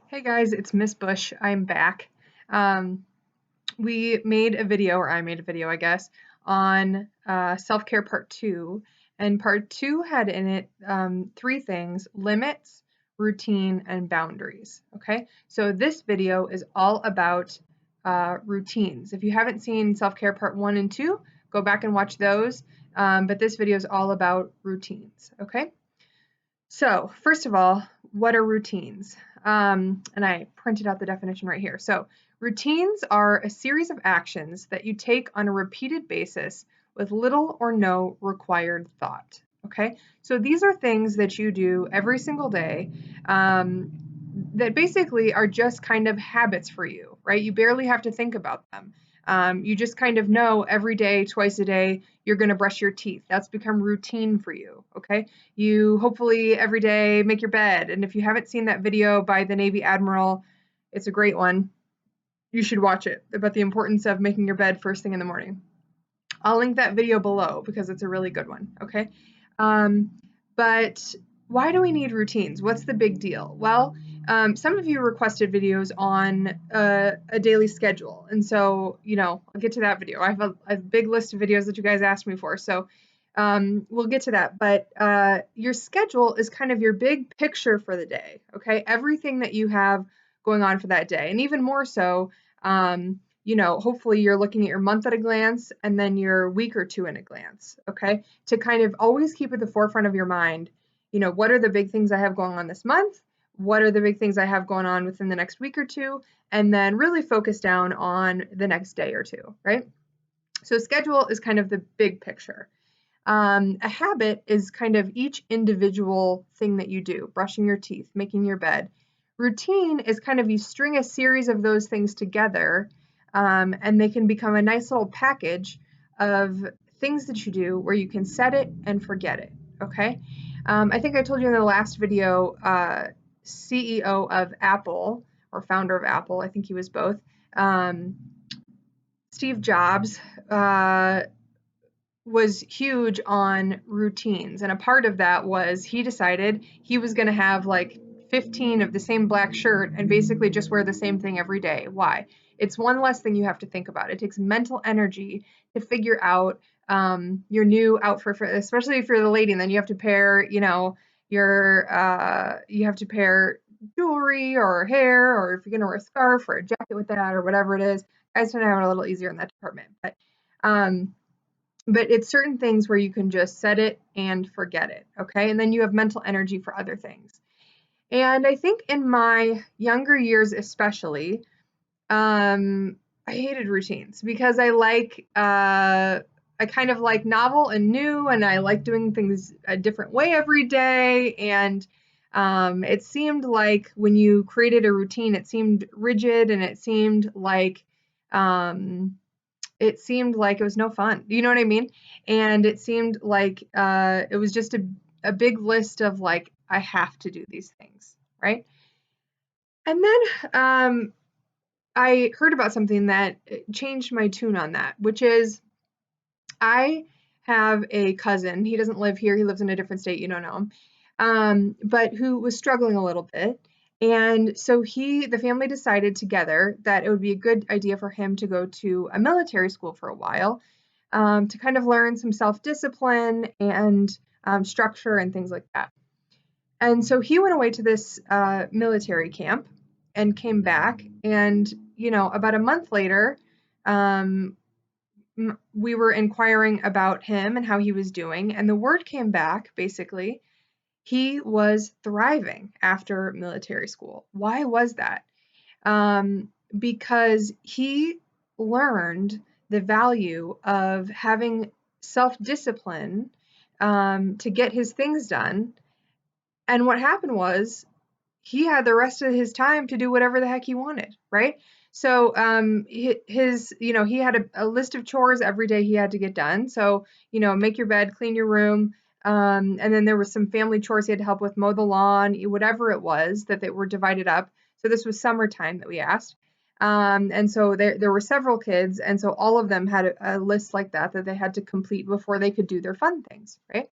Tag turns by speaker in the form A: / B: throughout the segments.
A: Hey guys, it's Miss Bush. I'm back. Um, we made a video, or I made a video, I guess, on self-care part two. And part two had in it three things: limits, routine, and boundaries. Okay, so this video is all about routines. If you haven't seen self-care part one and two, go back and watch those. But this video is all about routines. Okay. So, first of all, what are routines? And I printed out the definition right here. So, routines are a series of actions that you take on a repeated basis with little or no required thought. Okay, so these are things that you do every single day that basically are just kind of habits for you, right? You barely have to think about them. You just kind of know every day, twice a day, you're going to brush your teeth. That's become routine for you. Okay. You hopefully every day make your bed. And if you haven't seen that video by the Navy Admiral, it's a great one. You should watch it about the importance of making your bed first thing in the morning. I'll link that video below because it's a really good one. Okay. Um, but why do we need routines? What's the big deal? Well, some of you requested videos on a daily schedule. And so, I'll get to that video. I have a big list of videos that you guys asked me for. So we'll get to that. But your schedule is kind of your big picture for the day. Okay. Everything that you have going on for that day. And even more so, hopefully you're looking at your month at a glance and then your week or two in a glance, okay? To kind of always keep at the forefront of your mind, what are the big things I have going on this month? What are the big things I have going on within the next week or two? And then really focus down on the next day or two, right? So schedule is kind of the big picture. A habit is kind of each individual thing that you do, brushing your teeth, making your bed. Routine is kind of you string a series of those things together, and they can become a nice little package of things that you do where you can set it and forget it. Okay. I think I told you in the last video, CEO of Apple, or founder of Apple, I think he was both, Steve Jobs, was huge on routines. And a part of that was he decided he was going to have like 15 of the same black shirt and basically just wear the same thing every day. Why? It's one less thing you have to think about. It takes mental energy to figure out your new outfit, especially if you're the lady, and then you have to pair, you have to pair jewelry or hair, or if you're going to wear a scarf or a jacket with that or whatever it is. Guys tend to have it a little easier in that department. But it's certain things where you can just set it and forget it, okay? And then you have mental energy for other things. And I think in my younger years especially, I hated routines because I kind of like novel and new, and I like doing things a different way every day. And it seemed like when you created a routine, it seemed rigid, and it seemed like it was no fun. You know what I mean? And it seemed like it was just a big list of like, I have to do these things, right? And then I heard about something that changed my tune on that, which is I have a cousin. He doesn't live here, he lives in a different state. You don't know him, but who was struggling a little bit. And so the family decided together that it would be a good idea for him to go to a military school for a while, to kind of learn some self-discipline and structure and things like that. And so he went away to this military camp and came back. And, about a month later, um, we were inquiring about him and how he was doing. And the word came back basically he was thriving after military school. Why was that? Because he learned the value of having self-discipline to get his things done. And what happened was he had the rest of his time to do whatever the heck he wanted, right? So he had a list of chores every day he had to get done. So, make your bed, clean your room, and then there was some family chores he had to help with, mow the lawn, whatever it was that they were divided up. So this was summertime that we asked. And so there were several kids, and so all of them had a list like that they had to complete before they could do their fun things, right?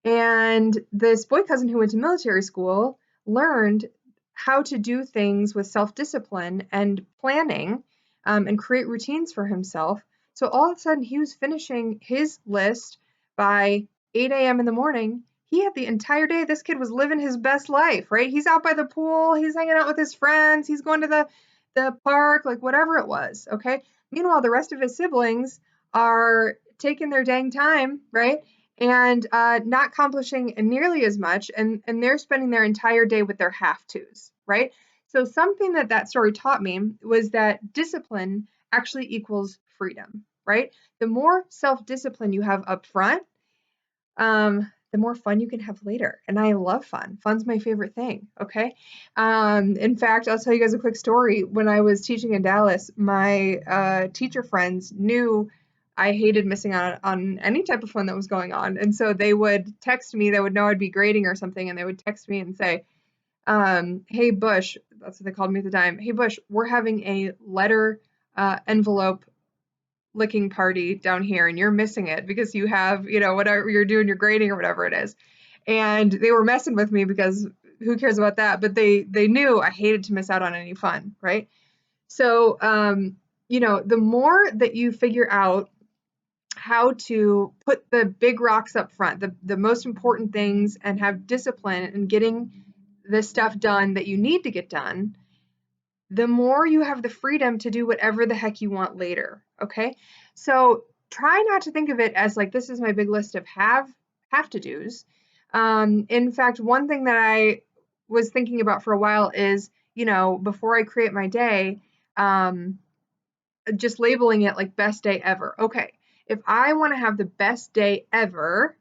A: And this boy cousin who went to military school learned how to do things with self-discipline and planning, and create routines for himself. So all of a sudden, he was finishing his list by 8 a.m. in the morning. He had the entire day. This kid was living his best life, right? He's out by the pool, he's hanging out with his friends, he's going to the park, like whatever it was, okay? Meanwhile, the rest of his siblings are taking their dang time, right? And not accomplishing nearly as much, and they're spending their entire day with their have-tos, right? So something that story taught me was that discipline actually equals freedom, right? The more self-discipline you have up front, the more fun you can have later. And I love fun. Fun's my favorite thing. Okay. In fact, I'll tell you guys a quick story. When I was teaching in Dallas, my teacher friends knew I hated missing out on any type of fun that was going on. And so they would text me, they would know I'd be grading or something, and they would text me and say, hey, Bush, that's what they called me at the time. Hey, Bush, we're having a letter envelope licking party down here and you're missing it because you have, whatever you're doing, your grading or whatever it is. And they were messing with me because who cares about that? But they knew I hated to miss out on any fun, right? So, the more that you figure out how to put the big rocks up front, the most important things, and have discipline in getting the stuff done that you need to get done, the more you have the freedom to do whatever the heck you want later. Okay. So try not to think of it as like, this is my big list of have to do's. In fact, one thing that I was thinking about for a while is, before I create my day, just labeling it like best day ever. Okay. If I want to have the best day ever,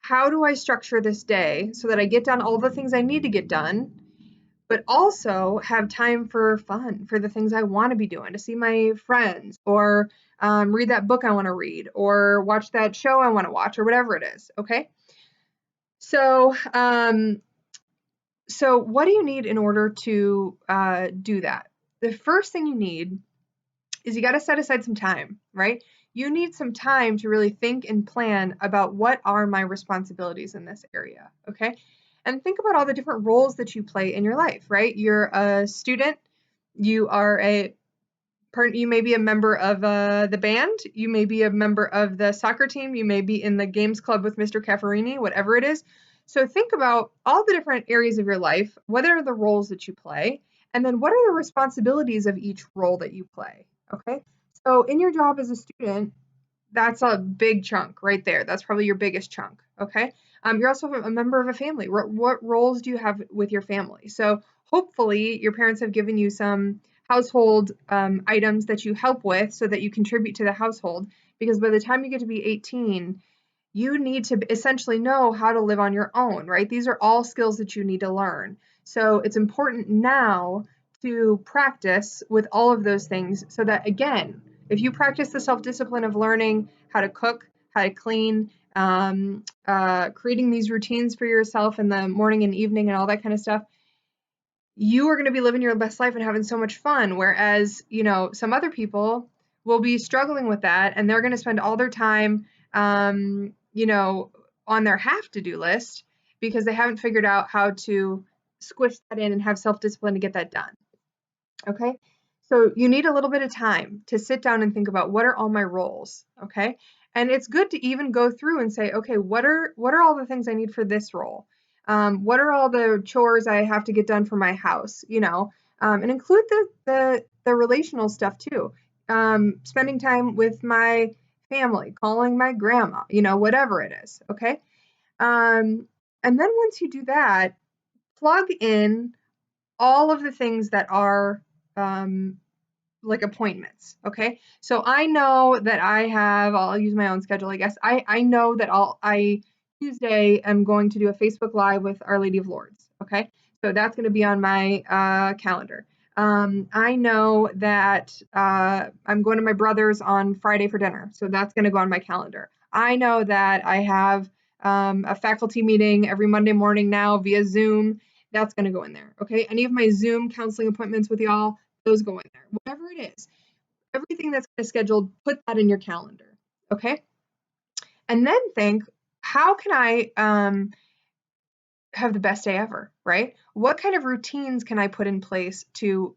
A: how do I structure this day so that I get done all the things I need to get done, but also have time for fun, for the things I want to be doing, to see my friends, or read that book I want to read, or watch that show I want to watch, or whatever it is. Okay. So, what do you need in order to do that? The first thing you need is you got to set aside some time, right? You need some time to really think and plan about what are my responsibilities in this area, okay? And think about all the different roles that you play in your life, right? You're a student, you may be a member of the band, you may be a member of the soccer team, you may be in the games club with Mr. Cafferini, whatever it is. So think about all the different areas of your life, what are the roles that you play, and then what are the responsibilities of each role that you play, okay? So in your job as a student, that's a big chunk right there. That's probably your biggest chunk, okay? You're also a member of a family. What roles do you have with your family? So hopefully your parents have given you some household items that you help with so that you contribute to the household, because by the time you get to be 18, you need to essentially know how to live on your own, right? These are all skills that you need to learn. So it's important now to practice with all of those things so that, again, if you practice the self-discipline of learning how to cook, how to clean, creating these routines for yourself in the morning and evening and all that kind of stuff, you are going to be living your best life and having so much fun. Whereas, some other people will be struggling with that and they're going to spend all their time, on their have to do list because they haven't figured out how to squish that in and have self-discipline to get that done. Okay. So you need a little bit of time to sit down and think about what are all my roles. Okay. And it's good to even go through and say, okay, what are all the things I need for this role? What are all the chores I have to get done for my house? And include the relational stuff too. Spending time with my family, calling my grandma, whatever it is. Okay. And then once you do that, plug in all of the things that are like appointments. Okay. So I know that I'll use my own schedule, I guess. I know that Tuesday I'm going to do a Facebook Live with Our Lady of Lourdes. Okay. So that's going to be on my calendar. I know that I'm going to my brother's on Friday for dinner. So that's going to go on my calendar. I know that I have a faculty meeting every Monday morning now via Zoom. That's going to go in there. Okay. Any of my Zoom counseling appointments with y'all, those go in there. Whatever it is, everything that's scheduled, put that in your calendar. Okay. And then think, how can I have the best day ever, right? What kind of routines can I put in place to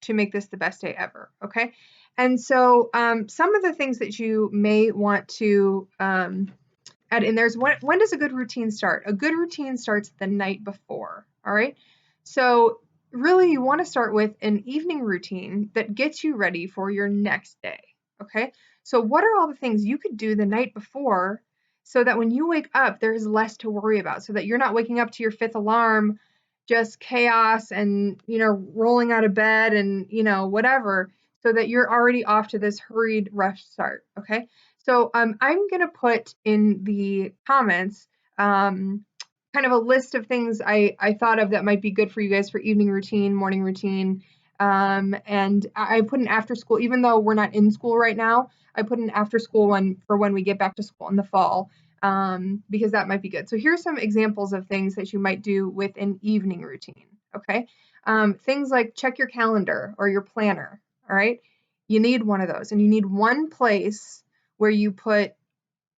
A: make this the best day ever? Okay. And so some of the things that you may want to add in there's when does a good routine start? A good routine starts the night before. All right. So really you want to start with an evening routine that gets you ready for your next day. Okay. So what are all the things you could do the night before so that when you wake up, there's less to worry about, so that you're not waking up to your fifth alarm, just chaos and, rolling out of bed and, whatever, so that you're already off to this hurried, rushed start. Okay. So I'm going to put in the comments kind of a list of things I thought of that might be good for you guys for evening routine, morning routine. And I put an after school, even though we're not in school right now, I put an after school one for when we get back to school in the fall, because that might be good. So here's some examples of things that you might do with an evening routine. Okay. Things like check your calendar or your planner. All right. You need one of those, and you need one place where you put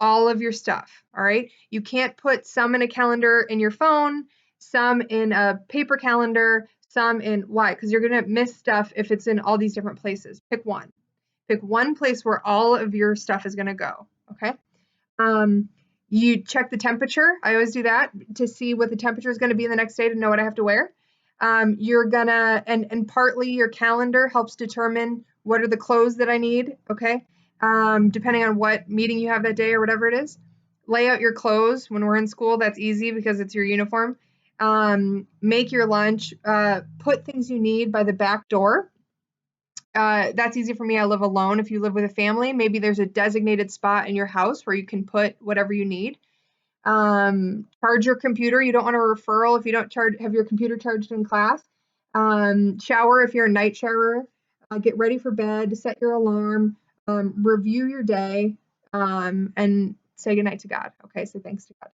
A: all of your stuff. All right. You can't put some in a calendar in your phone, some in a paper calendar, some in why? Because you're going to miss stuff if it's in all these different places. Pick one. Pick one place where all of your stuff is going to go. Okay. You check the temperature. I always do that to see what the temperature is going to be the next day to know what I have to wear. You're gonna, and partly your calendar helps determine what are the clothes that I need. Okay. Depending on what meeting you have that day or whatever it is. Lay out your clothes when we're in school. That's easy because it's your uniform. Make your lunch. Put things you need by the back door. That's easy for me. I live alone. If you live with a family, maybe there's a designated spot in your house where you can put whatever you need. Charge your computer. You don't want a referral if you don't have your computer charged in class. Shower if you're a night shower. Get ready for bed. Set your alarm. Review your day. And say goodnight to God. Okay, say thanks to God.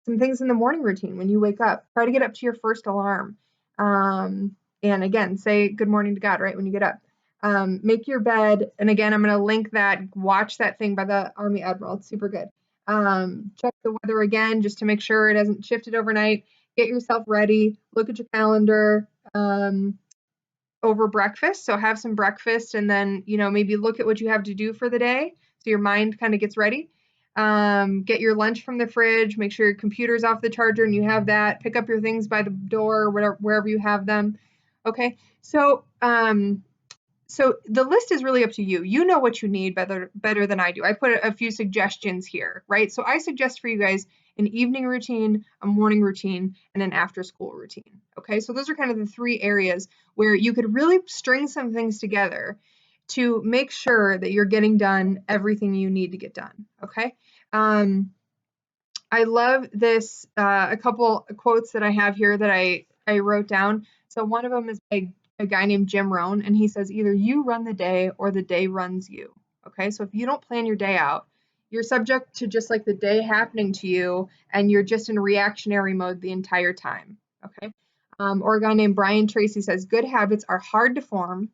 A: Some things in the morning routine when you wake up. Try to get up to your first alarm. And again, say good morning to God right when you get up. Make your bed. And again, I'm going to link that. Watch that thing by the Army Admiral. It's super good. Check the weather again just to make sure it hasn't shifted overnight. Get yourself ready. Look at your calendar. Over breakfast. So have some breakfast and then, maybe look at what you have to do for the day. So your mind kind of gets ready. Get your lunch from the fridge. Make sure your computer's off the charger and you have that. Pick up your things by the door, wherever you have them. Okay. So the list is really up to you. You know what you need better than I do. I put a few suggestions here, right? So I suggest for you guys an evening routine, a morning routine, and an after school routine. Okay, so those are kind of the three areas where you could really string some things together to make sure that you're getting done everything you need to get done. Okay. I love this, a couple quotes that I have here that I wrote down. So one of them is by a guy named Jim Rohn, and he says, either you run the day or the day runs you. Okay, so if you don't plan your day out, you're subject to just like the day happening to you, and you're just in reactionary mode the entire time. Okay, or a guy named Brian Tracy says, good habits are hard to form,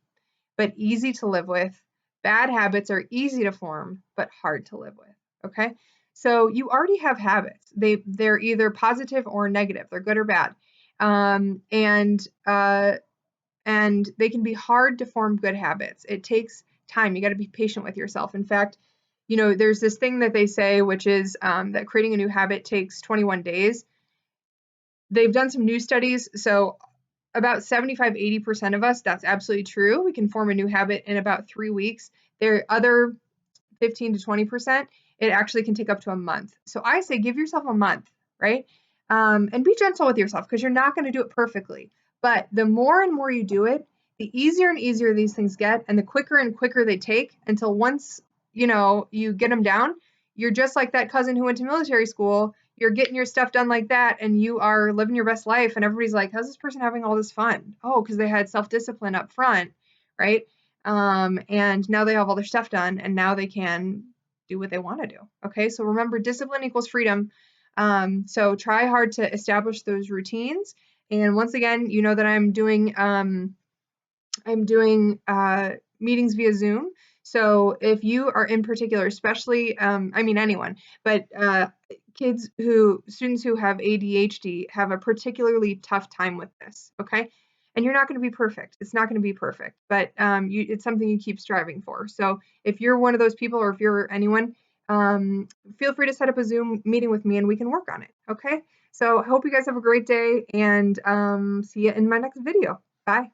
A: but easy to live with. Bad habits are easy to form, but hard to live with. Okay. So you already have habits. They're either positive or negative. They're good or bad. And they can be hard to form good habits. It takes time. You got to be patient with yourself. In fact, there's this thing that they say, which is that creating a new habit takes 21 days. They've done some new studies. So about 75-80% of us, that's absolutely true. We can form a new habit in about 3 weeks. There are other 15 to 20%, it actually can take up to a month. So I say give yourself a month, right? And be gentle with yourself because you're not going to do it perfectly. But the more and more you do it, the easier and easier these things get, and the quicker and quicker they take until once you get them down, you're just like that cousin who went to military school. You're getting your stuff done like that, and you are living your best life. And everybody's like, how's this person having all this fun? Oh, because they had self-discipline up front, right? And now they have all their stuff done, and now they can do what they want to do. Okay, so remember, discipline equals freedom. So try hard to establish those routines. And once again, you know that I'm doing meetings via Zoom. So if you are in particular, especially, anyone, but students who have ADHD have a particularly tough time with this, okay? And you're not going to be perfect. It's not going to be perfect, but it's something you keep striving for. So if you're one of those people, or if you're anyone, feel free to set up a Zoom meeting with me and we can work on it, okay? So I hope you guys have a great day, and see you in my next video. Bye.